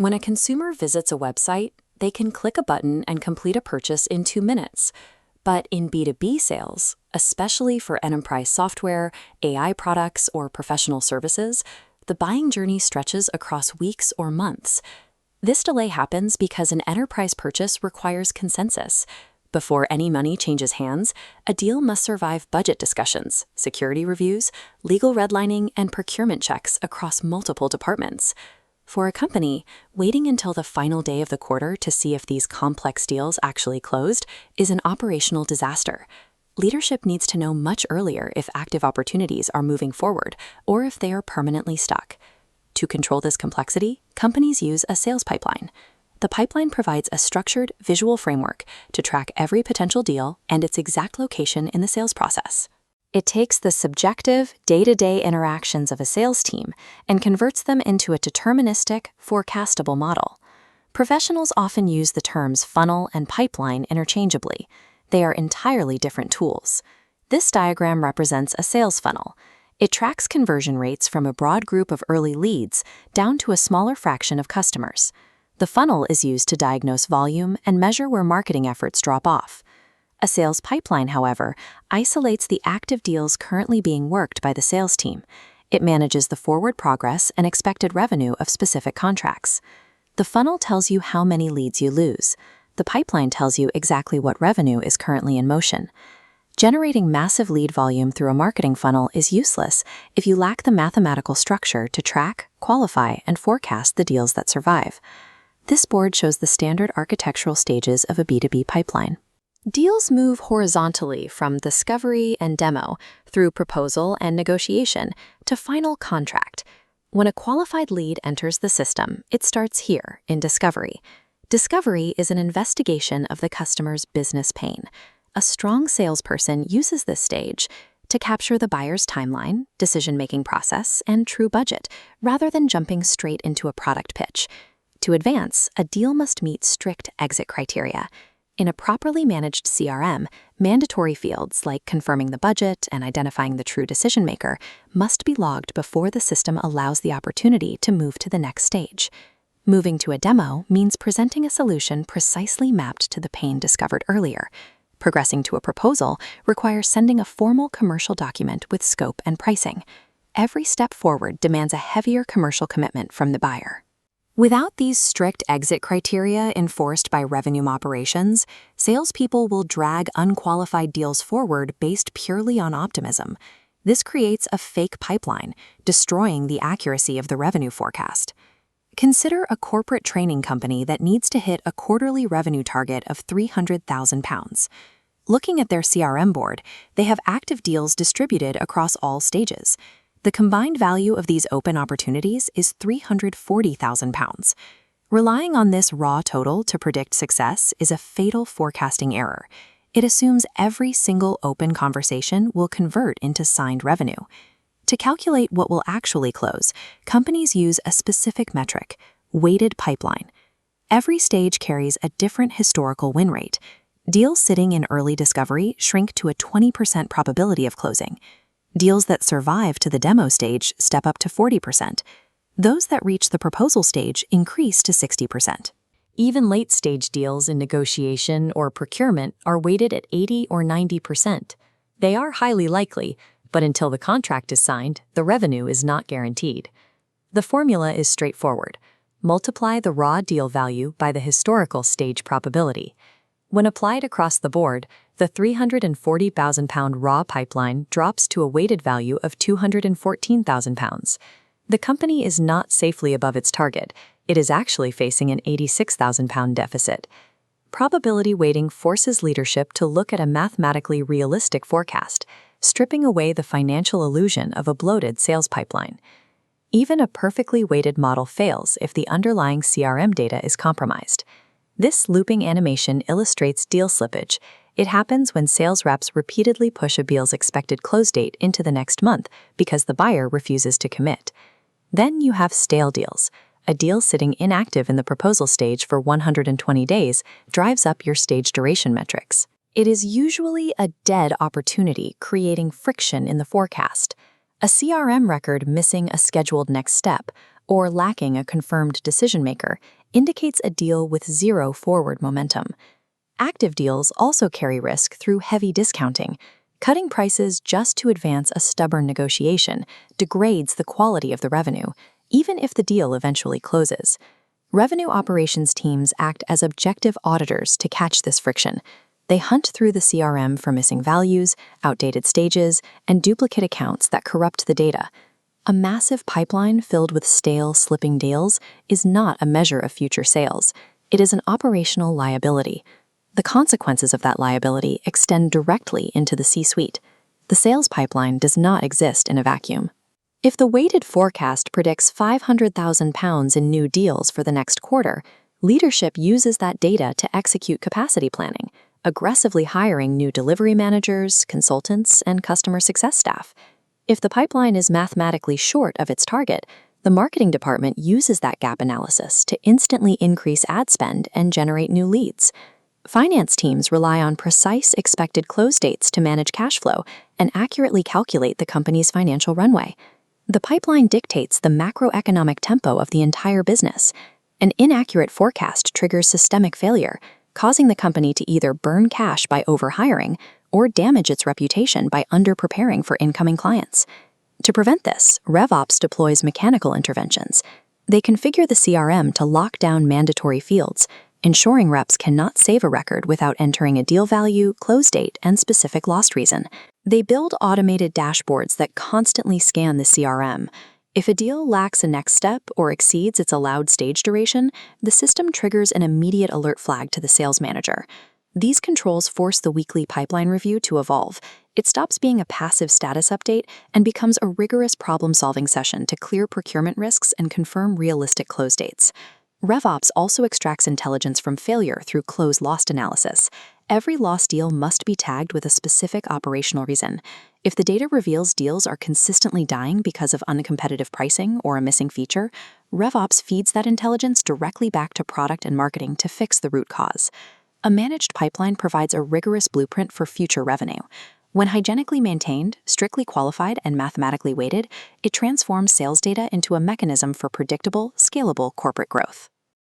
When a consumer visits a website, they can click a button and complete a purchase in 2 minutes. But in B2B sales, especially for enterprise software, AI products, or professional services, the buying journey stretches across weeks or months. This delay happens because an enterprise purchase requires consensus. Before any money changes hands, a deal must survive budget discussions, security reviews, legal redlining, and procurement checks across multiple departments. For a company, waiting until the final day of the quarter to see if these complex deals actually closed is an operational disaster. Leadership needs to know much earlier if active opportunities are moving forward or if they are permanently stuck. To control this complexity, companies use a sales pipeline. The pipeline provides a structured, visual framework to track every potential deal and its exact location in the sales process. It takes the subjective, day-to-day interactions of a sales team and converts them into a deterministic, forecastable model. Professionals often use the terms funnel and pipeline interchangeably. They are entirely different tools. This diagram represents a sales funnel. It tracks conversion rates from a broad group of early leads down to a smaller fraction of customers. The funnel is used to diagnose volume and measure where marketing efforts drop off. A sales pipeline, however, isolates the active deals currently being worked by the sales team. It manages the forward progress and expected revenue of specific contracts. The funnel tells you how many leads you lose. The pipeline tells you exactly what revenue is currently in motion. Generating massive lead volume through a marketing funnel is useless if you lack the mathematical structure to track, qualify, and forecast the deals that survive. This board shows the standard architectural stages of a B2B pipeline. Deals move horizontally from discovery and demo through proposal and negotiation to final contract. When a qualified lead enters the system, it starts here in discovery. Discovery is an investigation of the customer's business pain. A strong salesperson uses this stage to capture the buyer's timeline, decision-making process, and true budget, rather than jumping straight into a product pitch. To advance, a deal must meet strict exit criteria. In a properly managed CRM, mandatory fields like confirming the budget and identifying the true decision-maker must be logged before the system allows the opportunity to move to the next stage. Moving to a demo means presenting a solution precisely mapped to the pain discovered earlier. Progressing to a proposal requires sending a formal commercial document with scope and pricing. Every step forward demands a heavier commercial commitment from the buyer. Without these strict exit criteria enforced by revenue operations, salespeople will drag unqualified deals forward based purely on optimism. This creates a fake pipeline, destroying the accuracy of the revenue forecast. Consider a corporate training company that needs to hit a quarterly revenue target of £300,000. Looking at their CRM board, they have active deals distributed across all stages. The combined value of these open opportunities is £340,000. Relying on this raw total to predict success is a fatal forecasting error. It assumes every single open conversation will convert into signed revenue. To calculate what will actually close, companies use a specific metric, weighted pipeline. Every stage carries a different historical win rate. Deals sitting in early discovery shrink to a 20% probability of closing. Deals that survive to the demo stage step up to 40%. Those that reach the proposal stage increase to 60%. Even late-stage deals in negotiation or procurement are weighted at 80 or 90%. They are highly likely, but until the contract is signed, the revenue is not guaranteed. The formula is straightforward. Multiply the raw deal value by the historical stage probability. When applied across the board, the £340,000 raw pipeline drops to a weighted value of £214,000. The company is not safely above its target. It is actually facing an £86,000 deficit. Probability weighting forces leadership to look at a mathematically realistic forecast, stripping away the financial illusion of a bloated sales pipeline. Even a perfectly weighted model fails if the underlying CRM data is compromised. This looping animation illustrates deal slippage. It happens when sales reps repeatedly push a deal's expected close date into the next month because the buyer refuses to commit. Then you have stale deals. A deal sitting inactive in the proposal stage for 120 days drives up your stage duration metrics. It is usually a dead opportunity, creating friction in the forecast. A CRM record missing a scheduled next step, or lacking a confirmed decision maker, indicates a deal with zero forward momentum. Active deals also carry risk through heavy discounting. Cutting prices just to advance a stubborn negotiation degrades the quality of the revenue, even if the deal eventually closes. Revenue operations teams act as objective auditors to catch this friction. They hunt through the CRM for missing values, outdated stages, and duplicate accounts that corrupt the data. A massive pipeline filled with stale, slipping deals is not a measure of future sales. It is an operational liability. The consequences of that liability extend directly into the C-suite. The sales pipeline does not exist in a vacuum. If the weighted forecast predicts £500,000 in new deals for the next quarter, leadership uses that data to execute capacity planning, aggressively hiring new delivery managers, consultants, and customer success staff. If the pipeline is mathematically short of its target, the marketing department uses that gap analysis to instantly increase ad spend and generate new leads. Finance teams rely on precise expected close dates to manage cash flow and accurately calculate the company's financial runway. The pipeline dictates the macroeconomic tempo of the entire business. An inaccurate forecast triggers systemic failure, causing the company to either burn cash by overhiring or damage its reputation by underpreparing for incoming clients. To prevent this, RevOps deploys mechanical interventions. They configure the CRM to lock down mandatory fields, ensuring reps cannot save a record without entering a deal value, close date, and specific lost reason. They build automated dashboards that constantly scan the CRM. If a deal lacks a next step or exceeds its allowed stage duration, the system triggers an immediate alert flag to the sales manager. These controls force the weekly pipeline review to evolve. It stops being a passive status update and becomes a rigorous problem-solving session to clear procurement risks and confirm realistic close dates. RevOps also extracts intelligence from failure through close-lost analysis. Every lost deal must be tagged with a specific operational reason. If the data reveals deals are consistently dying because of uncompetitive pricing or a missing feature, RevOps feeds that intelligence directly back to product and marketing to fix the root cause. A managed pipeline provides a rigorous blueprint for future revenue. When hygienically maintained, strictly qualified, and mathematically weighted, it transforms sales data into a mechanism for predictable, scalable corporate growth.